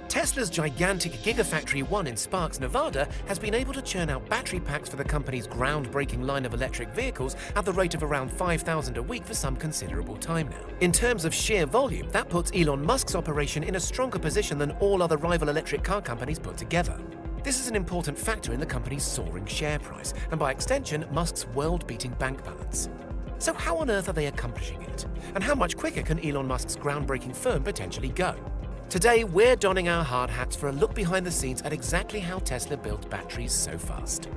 Tesla's gigantic Gigafactory 1 in Sparks, Nevada has been able to churn out battery packs for the company's groundbreaking line of electric vehicles at the rate of around 5,000 a week for some considerable time now. In terms of sheer volume, that puts Elon Musk's operation in a stronger position than all other rival electric car companies put together. This is an important factor in the company's soaring share price, and by extension, Musk's world-beating bank balance. So how on earth are they accomplishing it? And how much quicker can Elon Musk's groundbreaking firm potentially go? Today, we're donning our hard hats for a look behind the scenes at exactly how Tesla built batteries so fast.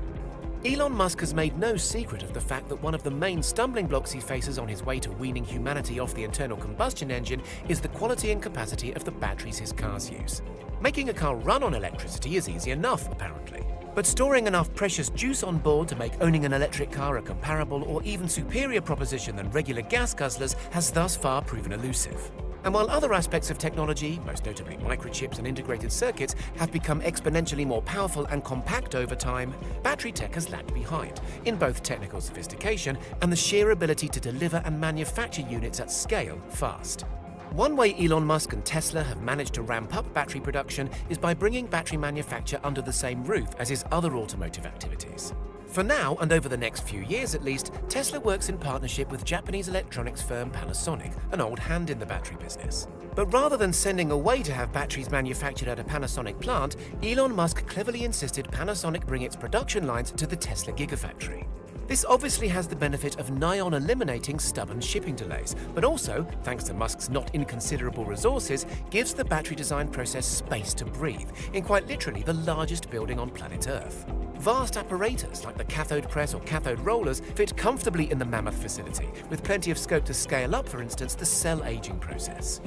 Elon Musk has made no secret of the fact that one of the main stumbling blocks he faces on his way to weaning humanity off the internal combustion engine is the quality and capacity of the batteries his cars use. Making a car run on electricity is easy enough, apparently. But storing enough precious juice on board to make owning an electric car a comparable or even superior proposition than regular gas guzzlers has thus far proven elusive. And while other aspects of technology, most notably microchips and integrated circuits, have become exponentially more powerful and compact over time, battery tech has lagged behind, in both technical sophistication and the sheer ability to deliver and manufacture units at scale fast. One way Elon Musk and Tesla have managed to ramp up battery production is by bringing battery manufacture under the same roof as his other automotive activities. For now, and over the next few years at least, Tesla works in partnership with Japanese electronics firm Panasonic, an old hand in the battery business. But rather than sending away to have batteries manufactured at a Panasonic plant, Elon Musk cleverly insisted Panasonic bring its production lines to the Tesla Gigafactory. This obviously has the benefit of nigh on eliminating stubborn shipping delays, but also, thanks to Musk's not inconsiderable resources, gives the battery design process space to breathe, in quite literally the largest building on planet Earth. Vast apparatus like the cathode press or cathode rollers fit comfortably in the mammoth facility, with plenty of scope to scale up, for instance, the cell aging process.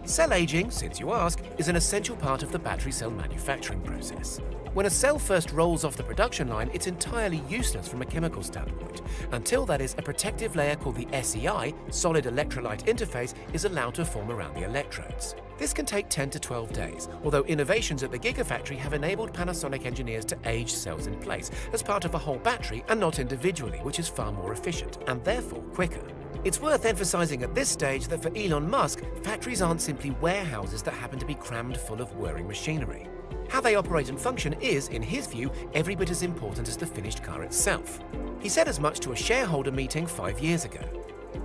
Cell aging, since you ask, is an essential part of the battery cell manufacturing process. When a cell first rolls off the production line, it's entirely useless from a chemical standpoint. Until that is, a protective layer called the SEI, solid electrolyte interface, is allowed to form around the electrodes. This can take 10 to 12 days, although innovations at the Gigafactory have enabled Panasonic engineers to age cells in place as part of a whole battery and not individually, which is far more efficient and therefore quicker. It's worth emphasizing at this stage that for Elon Musk, factories aren't simply warehouses that happen to be crammed full of whirring machinery. How they operate and function is, in his view, every bit as important as the finished car itself. He said as much to a shareholder meeting 5 years ago.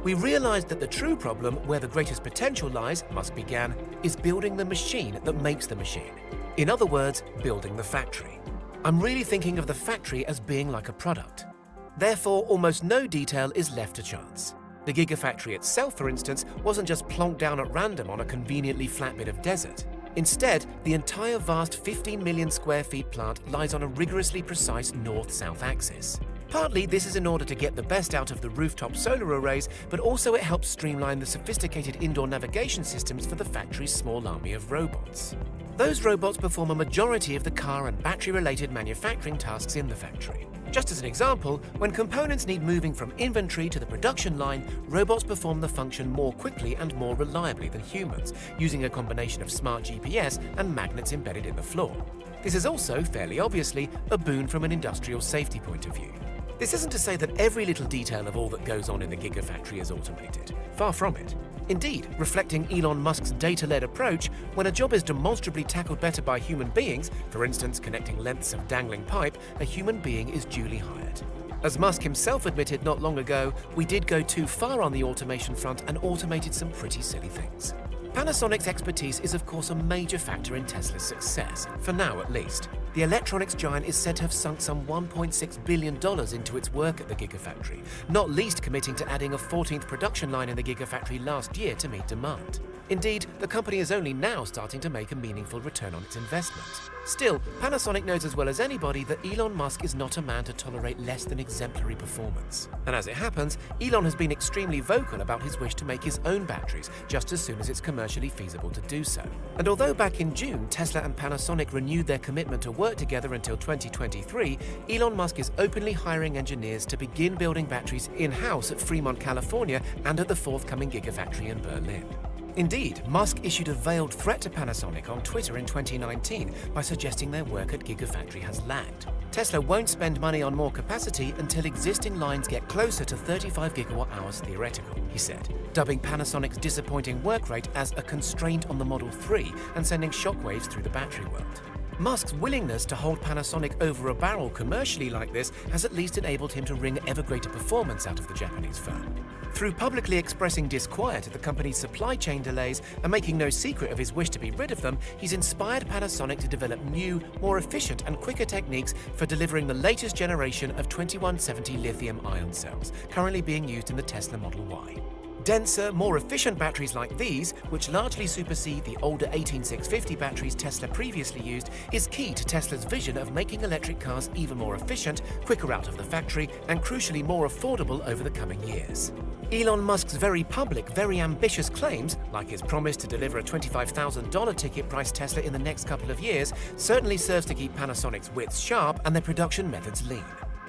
We realized that the true problem, where the greatest potential lies, Musk began, is building the machine that makes the machine. In other words, building the factory. I'm really thinking of the factory as being like a product. Therefore, almost no detail is left to chance. The Gigafactory itself, for instance, wasn't just plonked down at random on a conveniently flat bit of desert. Instead, the entire vast 15 million square feet plant lies on a rigorously precise north-south axis. Partly, this is in order to get the best out of the rooftop solar arrays, but also it helps streamline the sophisticated indoor navigation systems for the factory's small army of robots. Those robots perform a majority of the car and battery-related manufacturing tasks in the factory. Just as an example, when components need moving from inventory to the production line, robots perform the function more quickly and more reliably than humans, using a combination of smart GPS and magnets embedded in the floor. This is also, fairly obviously, a boon from an industrial safety point of view. This isn't to say that every little detail of all that goes on in the Gigafactory is automated. Far from it. Indeed, reflecting Elon Musk's data-led approach, when a job is demonstrably tackled better by human beings, for instance connecting lengths of dangling pipe, a human being is duly hired. As Musk himself admitted not long ago, we did go too far on the automation front and automated some pretty silly things. Panasonic's expertise is of course a major factor in Tesla's success, for now at least. The electronics giant is said to have sunk some $1.6 billion into its work at the Gigafactory, not least committing to adding a 14th production line in the Gigafactory last year to meet demand. Indeed, the company is only now starting to make a meaningful return on its investment. Still, Panasonic knows as well as anybody that Elon Musk is not a man to tolerate less than exemplary performance. And as it happens, Elon has been extremely vocal about his wish to make his own batteries just as soon as it's commercially feasible to do so. And although back in June, Tesla and Panasonic renewed their commitment to work together until 2023, Elon Musk is openly hiring engineers to begin building batteries in-house at Fremont, California, and at the forthcoming Gigafactory in Berlin. Indeed, Musk issued a veiled threat to Panasonic on Twitter in 2019 by suggesting their work at Gigafactory has lagged. Tesla won't spend money on more capacity until existing lines get closer to 35 gigawatt-hours theoretical, he said, dubbing Panasonic's disappointing work rate as a constraint on the Model 3 and sending shockwaves through the battery world. Musk's willingness to hold Panasonic over a barrel commercially like this has at least enabled him to wring ever greater performance out of the Japanese firm. Through publicly expressing disquiet at the company's supply chain delays and making no secret of his wish to be rid of them, he's inspired Panasonic to develop new, more efficient and quicker techniques for delivering the latest generation of 2170 lithium-ion cells, currently being used in the Tesla Model Y. Denser, more efficient batteries like these, which largely supersede the older 18650 batteries Tesla previously used, is key to Tesla's vision of making electric cars even more efficient, quicker out of the factory, and crucially more affordable over the coming years. Elon Musk's very public, very ambitious claims, like his promise to deliver a $25,000 ticket price Tesla in the next couple of years, certainly serves to keep Panasonic's wits sharp and their production methods lean.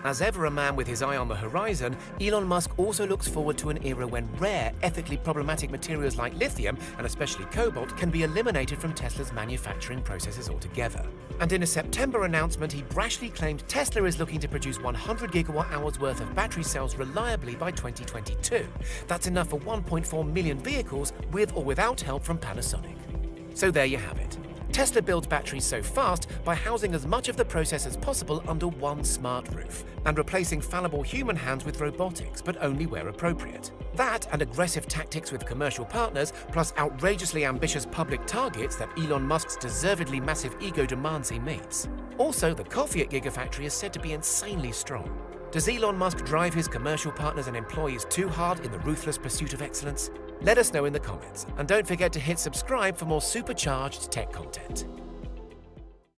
As ever a man with his eye on the horizon, Elon Musk also looks forward to an era when rare, ethically problematic materials like lithium, and especially cobalt, can be eliminated from Tesla's manufacturing processes altogether. And in a September announcement, he brashly claimed Tesla is looking to produce 100 gigawatt-hours worth of battery cells reliably by 2022. That's enough for 1.4 million vehicles, with or without help from Panasonic. So there you have it. Tesla builds batteries so fast by housing as much of the process as possible under one smart roof, and replacing fallible human hands with robotics, but only where appropriate. That and aggressive tactics with commercial partners, plus outrageously ambitious public targets that Elon Musk's deservedly massive ego demands he meets. Also, the coffee at Gigafactory is said to be insanely strong. Does Elon Musk drive his commercial partners and employees too hard in the ruthless pursuit of excellence? Let us know in the comments, and don't forget to hit subscribe for more supercharged tech content.